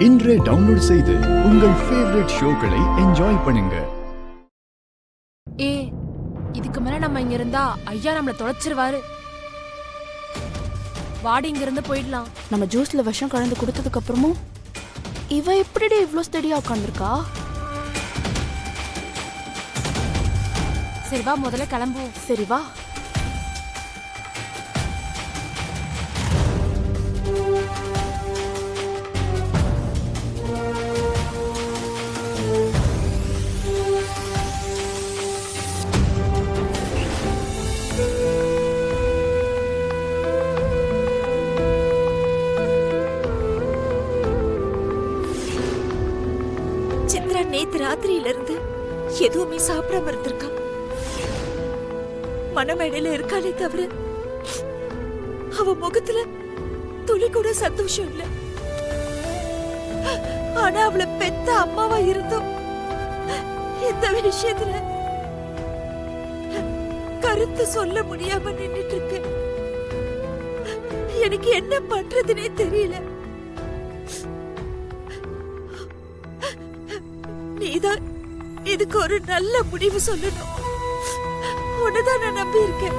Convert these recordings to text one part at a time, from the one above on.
இன்றே டவுன்லோட் செய்து உங்கள் ஃபேவரட் ஷோக்களை என்ஜாய் பண்ணுங்க. இதுக்கு மேல நம்ம இங்க இருந்தா ஐயா நம்மள தொலைச்சிருவாரு. வாடி இங்க இருந்து போயிடலாம். நம்ம ஜூஸ்ல விஷம் கலந்து கொடுத்ததுக்கு அப்புறமும் இவ எப்படிடே இவ்ளோ ஸ்டடியா உட்கார்ந்திருக்கா? சரி வா, முதல்ல கிளம்புவோம். சரி வா. நேத்து ராத்திரியில இருந்து எதுவுமே சாப்பிடாம இருந்திருக்கா. மனமேடையில இருக்காளே தவிர அவ முகத்துல துளி கூட சந்தோஷம் இல்ல. ஆனா அவளை பெத்த அம்மாவா இருந்தோம் இந்த விஷயத்துல கருத்து சொல்ல முடியாம நின்னுட்டு இருக்கு. எனக்கு என்ன பண்றதுனே தெரியல. நீதான் இதுக்கு ஒரு நல்ல முடிவு சொல்லணும். உன்னதான் நான் நம்பி இருக்கேன்.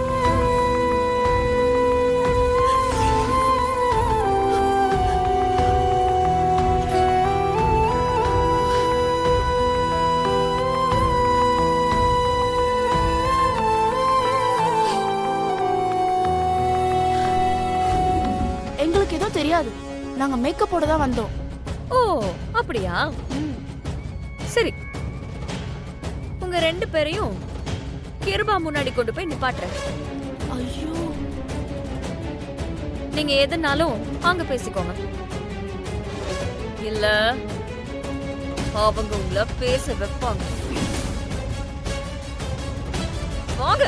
எங்களுக்கு ஏதோ தெரியாது, நாங்க மேக்கப் போட தான் வந்தோம். ஓ அப்படியா? சரி, உங்க ரெண்டு பேரையும் கிருபா முன்னாடி கொண்டு போய் நிப்பாட்டுறேன். ஐயோ, நீங்க எதுனாலும் அங்க பேசிக்கோங்க. இல்ல அவங்க உங்களை பேச வைப்பாங்க. வாங்க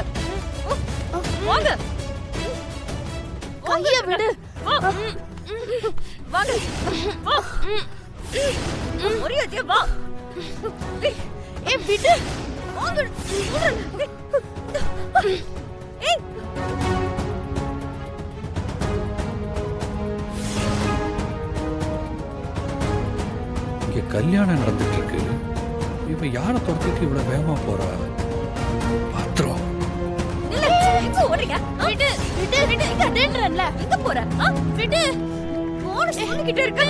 வாங்க, கைய விடு. வாங்க ஒரே வா. ஏ விடு. இங்க கல்யாணம் நடந்துட்டு இருக்கு. இப்ப யாரை துரத்திட்டு இவ்வளவு வேகமா போறா? பாத்திரம் விடு விடு விடு. கடன்றல எங்க போற? விடு. போன சொல்லிக்கிட்டே இருக்க.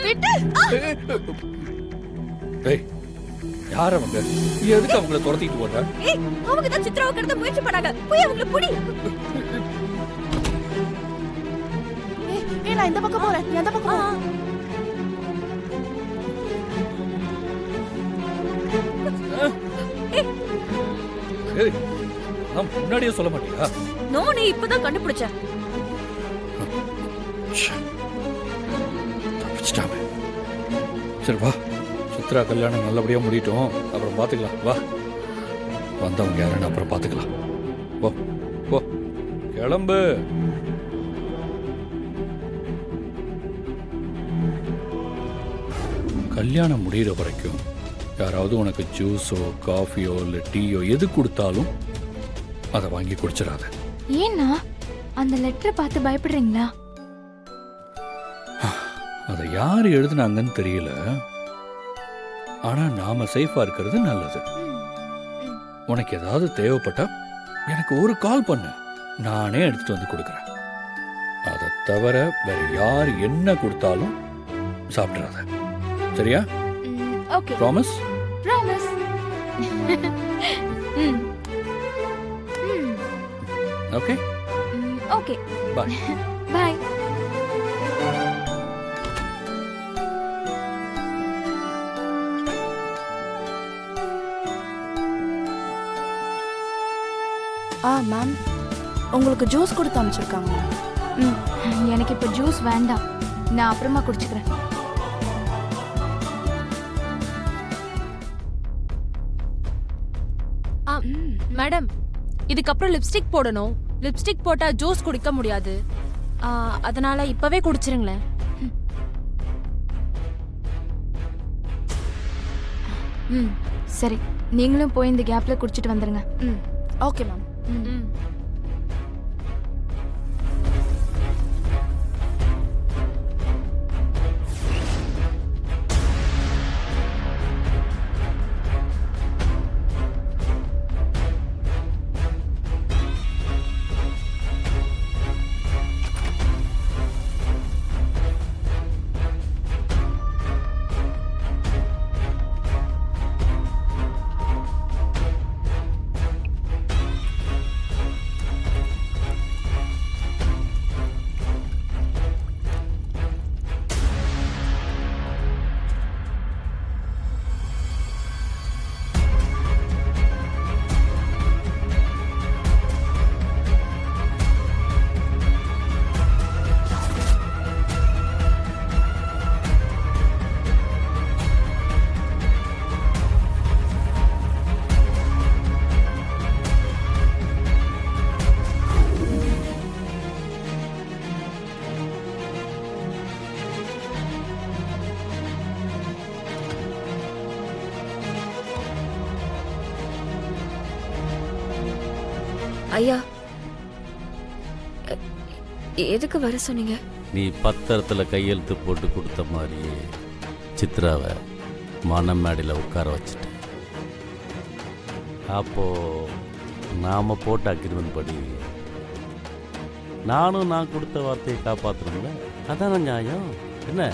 விடு. டேய், யார் அவங்க? நீ எதுக்கு அவங்கள துரத்திட்டு போற? அவங்க தான் சித்ராவை கடத்த முயற்சி பண்ணாங்க. போய் அவங்கள புடி. நான் இந்த பக்கம் போறேன், நீ அந்த பக்கம் போ. ஏய், நான் முன்னாடியே சொல்ல மாட்டியா? நோ, நீ இப்பதான் கண்டுபிடிச்ச. தப்பிச்சிட்டாமே. சரி வா, சித்ரா கல்யாணம் நல்லபடியா முடியட்டும், அப்புறம் பாத்துக்கலாம். வா, வந்தவங்க யாருன்னு அப்புறம் பாத்துக்கலாம். போ போ, கிளம்பு. கல்யாணம் முடிகிற வரைக்கும் யாராவது உனக்கு ஜூஸோ காஃபியோ இல்லை டீயோ எது கொடுத்தாலும் அதை வாங்கி குடிச்சிடாத. ஏன்னா அந்த லெட்டரை பார்த்து பயப்படுறீங்களா? அதை யார் எழுதுனாங்கன்னு தெரியல, ஆனா நாம சேஃபா இருக்கிறது நல்லது. உனக்கு ஏதாவது தேவைப்பட்டா எனக்கு ஒரு கால் பண்ணு, நானே எடுத்துட்டு வந்து கொடுக்குறேன். அதை தவிர வேற யார் என்ன கொடுத்தாலும் சாப்பிட்றாத, சரியா? Okay, promise? Promise. Okay okay, bye. Bye. Ma'am, உங்களுக்கு ஜூஸ் கொடுத்து அனுப்பிச்சிருக்காங்க. எனக்கு இப்போ ஜூஸ் வேண்டாம், நான் அப்புறமா குடிச்சுக்கிறேன். மேடம், இதுக்கப்புறம் லிப்ஸ்டிக் போடணும். லிப்ஸ்டிக் போட்டா ஜூஸ் குடிக்க முடியாது. அதனால இப்பவே குடிச்சிருங்களேன். சரி, நீங்களும் போய் இந்த கேப்ல குடிச்சிட்டு வந்துருங்க. Okay ma'am. ஐயா எதுக்கு வர சொன்னீங்க? நீ பத்திரத்தில் கையெழுத்து போட்டு கொடுத்த மாதிரியே சித்ராவை மனம் மேடையில் உட்கார வச்சுட்டேன். அப்போது நாம் போட்ட அக்ரிமெண்ட் படி நானும் நான் கொடுத்த வார்த்தையை காப்பாற்றணும்ல, அதான நியாயம் என்ன?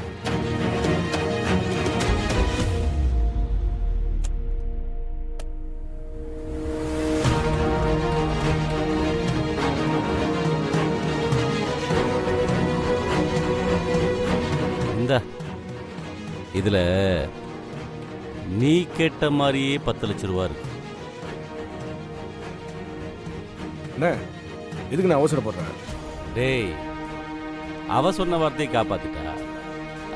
இந்த இதில் நீ கேட்ட மாதிரியே 10 லட்ச ரூபா இருக்கு. அண்ணே எதுக்கு நான் அவசரப்படுறேன்? டேய், அவ சொன்ன வார்த்தையை காப்பாத்திட்டா,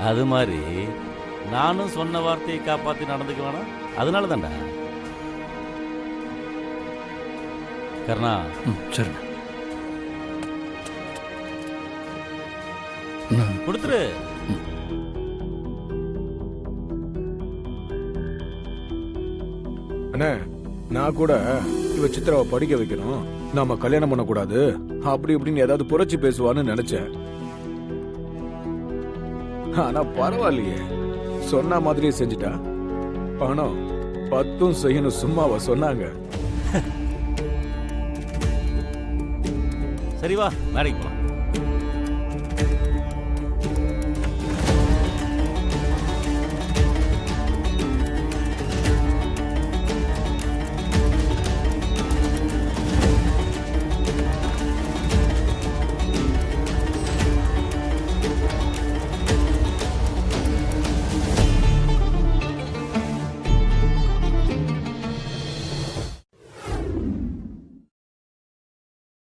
அது மாதிரி நானும் சொன்ன வார்த்தையை காப்பாற்றி நடந்துக்க வேணாம். அதனால தான்டா. கர்ணா, சரிண்ணே. கொடுத்துரு. அண்ணே நான் கூட இவ சித்ராவை படிக்க வைக்கணும், நாம கல்யாணம் பண்ணக்கூடாது அப்படி இப்படின்னு ஏதாவது புரட்சி பேசுவான்னு நினைச்சேன். ஆனா பரவாயில்லையே, சொன்ன மாதிரியே செஞ்சுட்டா. பணம் 10 செய்யணும் சும்மாவா சொன்னாங்க? சரி வா, மேடைக்கு போலாம்.